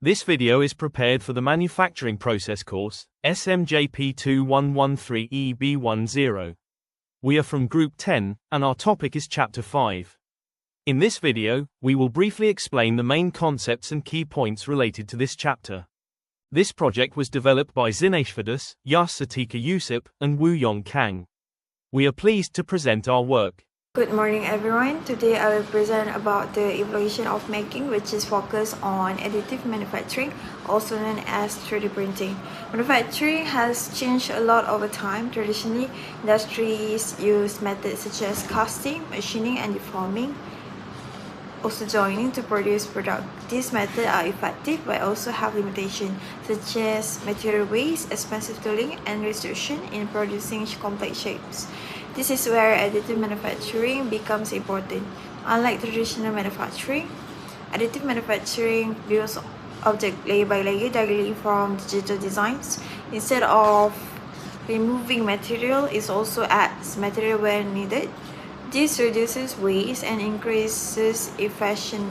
This video is prepared for the Manufacturing Process course, SMJP2113EB10. We are from Group 10, and our topic is Chapter 5. In this video, we will briefly explain the main concepts and key points related to this chapter. This project was developed by Zinesh Fadas, Yas Satika Yusuf, and Woo Yong Kang. We are pleased to present our work. Good morning everyone. Today I will present about the evolution of making, which is focused on additive manufacturing, also known as 3D printing. Manufacturing has changed a lot over time. Traditionally, industries use methods such as casting, machining and deforming, also joining to produce product. These methods are effective but also have limitations such as material waste, expensive tooling and restriction in producing complex shapes. This is where additive manufacturing becomes important. Unlike traditional manufacturing, additive manufacturing builds objects layer by layer directly from digital designs. Instead of removing material, it also adds material where needed. This reduces waste and increases efficiency.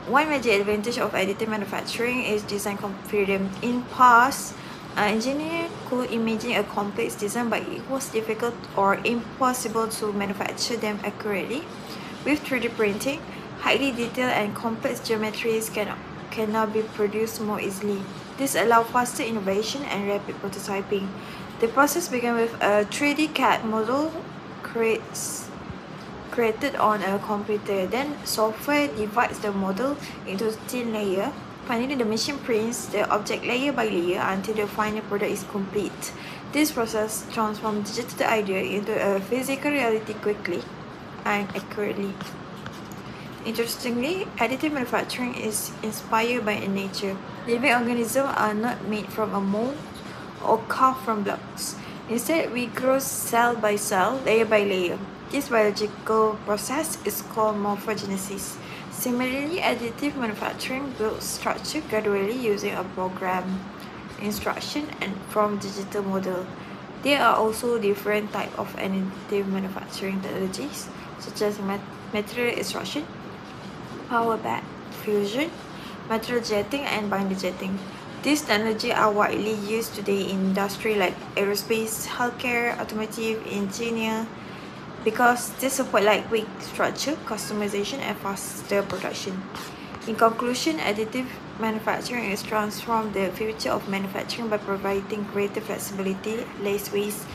One major advantage of additive manufacturing is design freedom. In past, an engineer could imagine a complex design, but it was difficult or impossible to manufacture them accurately. With 3D printing, highly detailed and complex geometries can now be produced more easily. This allows faster innovation and rapid prototyping. The process began with a 3D CAD model created on a computer. Then software divides the model into thin layers. Finally, the machine prints the object layer by layer until the final product is complete. This process transforms digital idea into a physical reality quickly and accurately. Interestingly, additive manufacturing is inspired by nature. Living organisms are not made from a mold or carved from blocks. Instead, we grow cell by cell, layer by layer. This biological process is called morphogenesis. Similarly, additive manufacturing builds structure gradually using a program, instruction, and from digital model. There are also different types of additive manufacturing technologies, such as material extrusion, power bed fusion, material jetting, and binder jetting. These technologies are widely used today in industry like aerospace, healthcare, automotive, engineering, because they support lightweight structure, customization, and faster production. In conclusion, additive manufacturing is transformed the future of manufacturing by providing greater flexibility, less waste,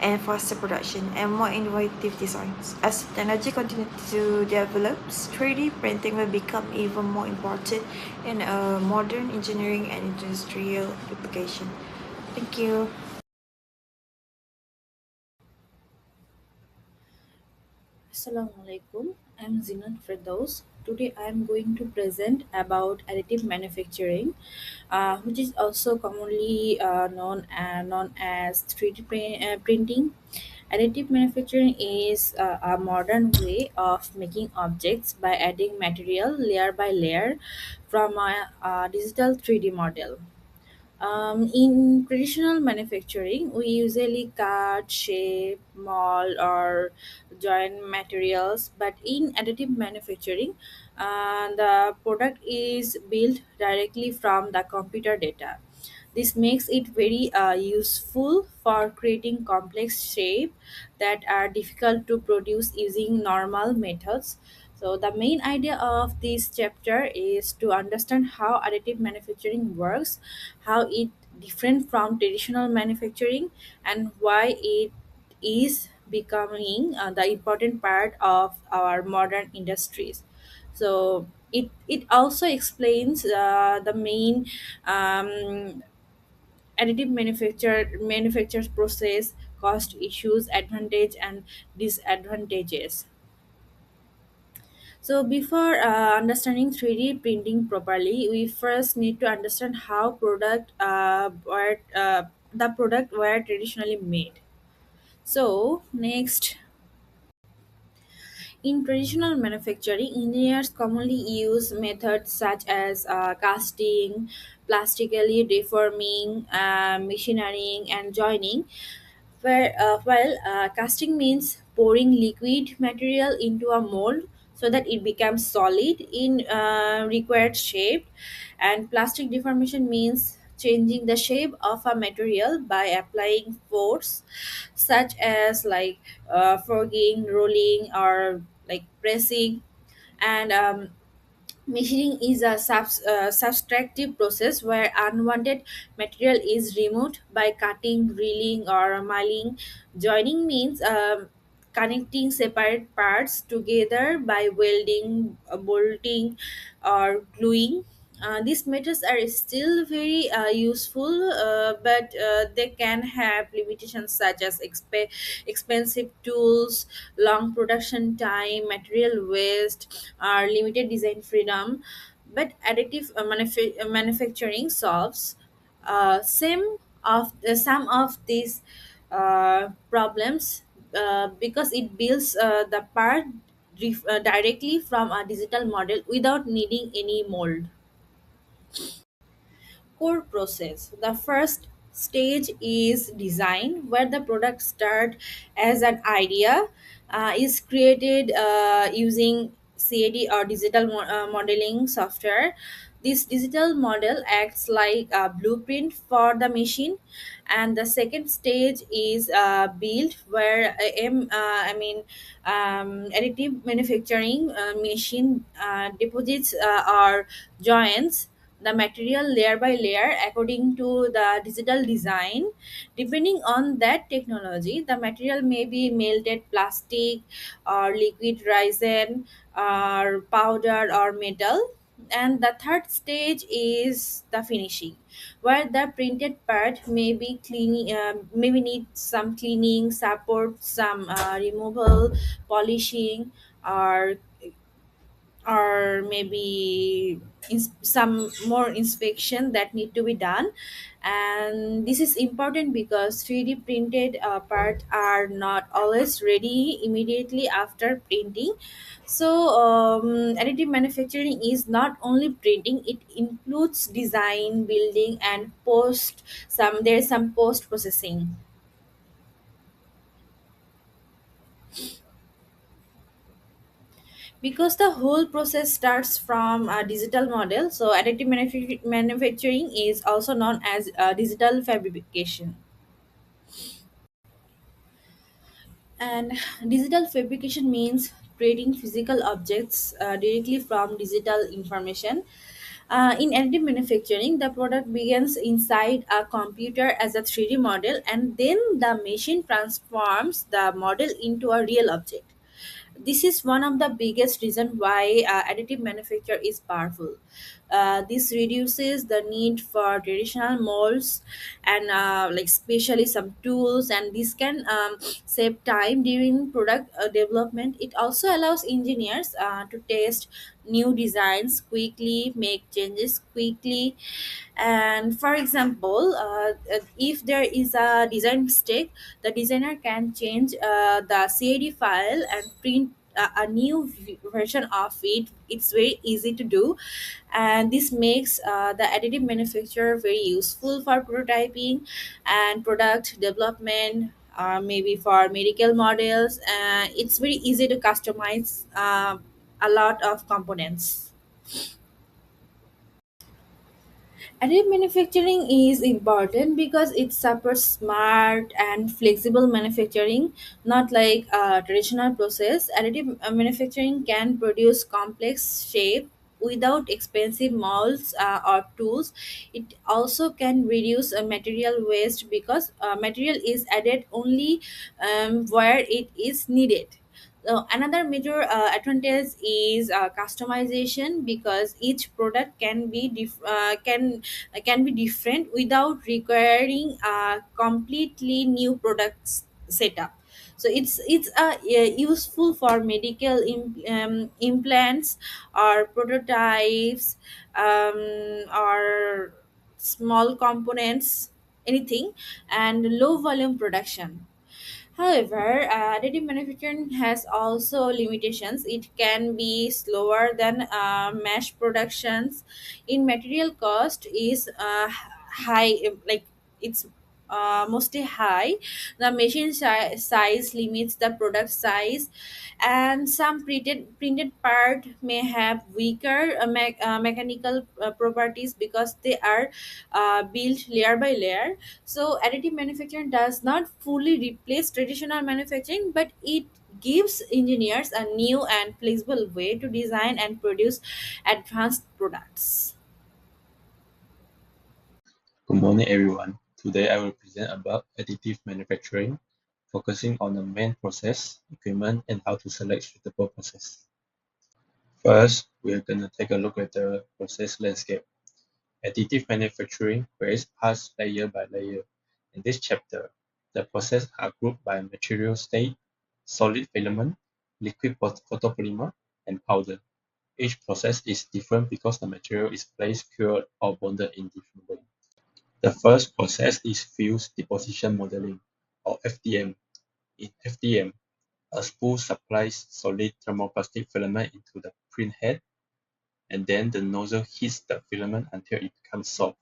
and faster production, and more innovative designs. As technology continues to develop, 3D printing will become even more important in modern engineering and industrial application. Thank you. Assalamualaikum. I'm Zinat Firdaus. Today I'm going to present about additive manufacturing, which is also commonly known as 3D printing. Additive manufacturing is a modern way of making objects by adding material layer by layer from a digital 3D model. In traditional manufacturing, we usually cut, shape, mold, or join materials, but in additive manufacturing, the product is built directly from the computer data. This makes it very useful for creating complex shapes that are difficult to produce using normal methods. So, the main idea of this chapter is to understand how additive manufacturing works, how it different from traditional manufacturing, and why it is becoming the important part of our modern industries. So it also explains the main additive manufacture process, cost issues, advantage and disadvantages. So before understanding 3D printing properly, we first need to understand how the product were traditionally made. So next, in traditional manufacturing, engineers commonly use methods such as casting, plastically deforming, machining, and joining. While casting means pouring liquid material into a mold, so that it becomes solid in required shape. And plastic deformation means changing the shape of a material by applying force, such as like forging, rolling, or like pressing. And machining is a subtractive process where unwanted material is removed by cutting, drilling, or milling. Joining means connecting separate parts together by welding, bolting, or gluing. These methods are still very useful, but they can have limitations such as expensive tools, long production time, material waste, or limited design freedom. But additive manufacturing solves some of these problems because it builds the part directly from a digital model without needing any mold. Core process. The first stage is design, where the product start as an idea, is created using CAD or digital modeling software. This digital model acts like a blueprint for the machine. And the second stage is build, where additive manufacturing machine deposits or joins the material layer by layer according to the digital design. Depending on that technology, the material may be melted plastic or liquid resin or powder or metal. And the third stage is the finishing, where the printed part may be cleaning, maybe need some cleaning, support, some removal, polishing, or maybe some more inspection that need to be done. And this is important because 3D printed parts are not always ready immediately after printing. So additive manufacturing is not only printing, it includes design, building, and there's some post processing. Because the whole process starts from a digital model, so additive manufacturing is also known as digital fabrication. And digital fabrication means creating physical objects directly from digital information. In additive manufacturing, the product begins inside a computer as a 3D model, and then the machine transforms the model into a real object. This is one of the biggest reason why additive manufacture is powerful. This reduces the need for traditional molds and like especially some tools, and this can save time during product development. It also allows engineers to test new designs quickly, make changes quickly. And for example, if there is a design mistake, the designer can change the CAD file and print a new version of it. It's very easy to do, and this makes the additive manufacturer very useful for prototyping and product development. Maybe for medical models, it's very easy to customize a lot of components. Additive manufacturing is important because it supports smart and flexible manufacturing, not like a traditional process. Additive manufacturing can produce complex shape without expensive molds or tools. It also can reduce material waste because material is added only where it is needed. So another major advantage is customization, because each product can be different without requiring a completely new product setup. So it's useful for medical implants or prototypes, or small components, anything, and low volume production. However, additive manufacturing has also limitations. It can be slower than mass productions. In material cost is high, like it's mostly high. The machine size limits the product size, and some printed part may have weaker mechanical properties because they are built layer by layer. So additive manufacturing does not fully replace traditional manufacturing, but it gives engineers a new and flexible way to design and produce advanced products. Good morning, everyone. Today I will present about additive manufacturing, focusing on the main process, equipment, and how to select suitable process. First, we are going to take a look at the process landscape. Additive manufacturing creates parts layer by layer. In this chapter, the processes are grouped by material state, solid filament, liquid photopolymer, and powder. Each process is different because the material is placed, cured, or bonded in different ways. The first process is fused deposition modeling, or FDM. In FDM, a spool supplies solid thermoplastic filament into the print head, and then the nozzle heats the filament until it becomes soft,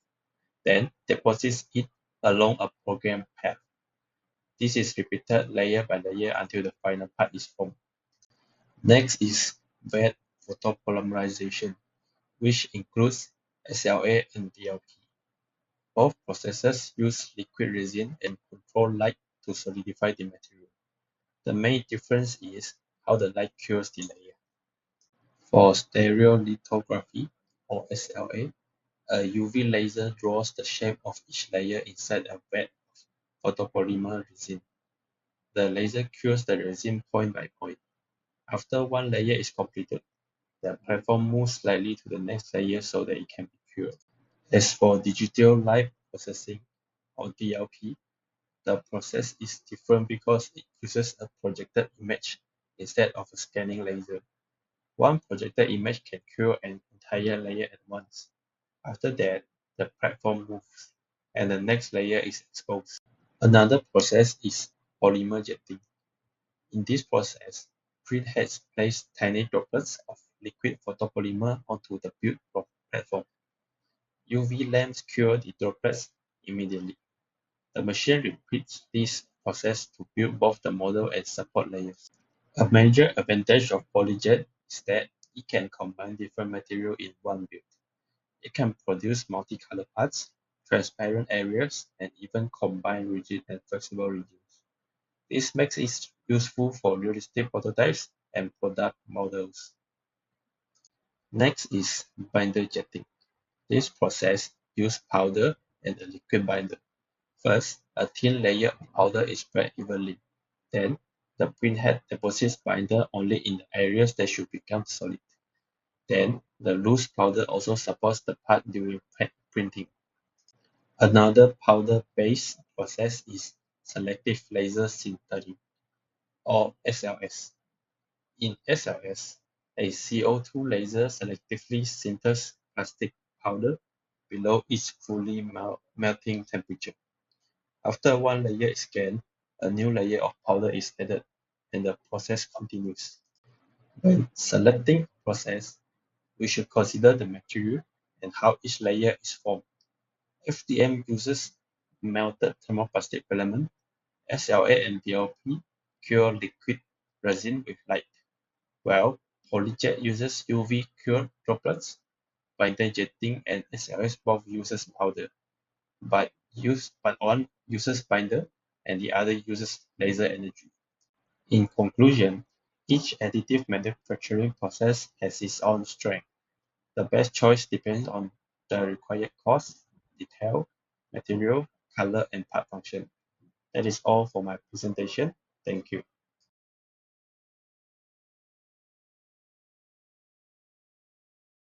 then deposits it along a programmed path. This is repeated layer by layer until the final part is formed. Next is wet photopolymerization, which includes SLA and DLP. Both processes use liquid resin and control light to solidify the material. The main difference is how the light cures the layer. For stereolithography, or SLA, a UV laser draws the shape of each layer inside a wet photopolymer resin. The laser cures the resin point by point. After one layer is completed, the platform moves slightly to the next layer so that it can be cured. As for digital light processing, or DLP, the process is different because it uses a projected image instead of a scanning laser. One projected image can cure an entire layer at once. After that, the platform moves, and the next layer is exposed. Another process is polymer jetting. In this process, print heads place tiny droplets of liquid photopolymer onto the built platform. UV lamps cure the droplets immediately. The machine repeats this process to build both the model and support layers. A major advantage of PolyJet is that it can combine different materials in one build. It can produce multicolored parts, transparent areas, and even combine rigid and flexible regions. This makes it useful for realistic prototypes and product models. Next is binder jetting. This process uses powder and a liquid binder. First, a thin layer of powder is spread evenly. Then, the printhead deposits binder only in the areas that should become solid. Then, the loose powder also supports the part during printing. Another powder-based process is selective laser sintering, or SLS. In SLS, a CO2 laser selectively sinters plastic powder below its fully melting temperature. After one layer is scanned, a new layer of powder is added, and the process continues. When selecting process, we should consider the material and how each layer is formed. FDM uses melted thermoplastic filament. SLA and DLP cure liquid resin with light, while PolyJet uses UV cured droplets. Binder jetting and SLS both uses powder, but one uses binder and the other uses laser energy. In conclusion, each additive manufacturing process has its own strength. The best choice depends on the required cost, detail, material, color, and part function. That is all for my presentation. Thank you.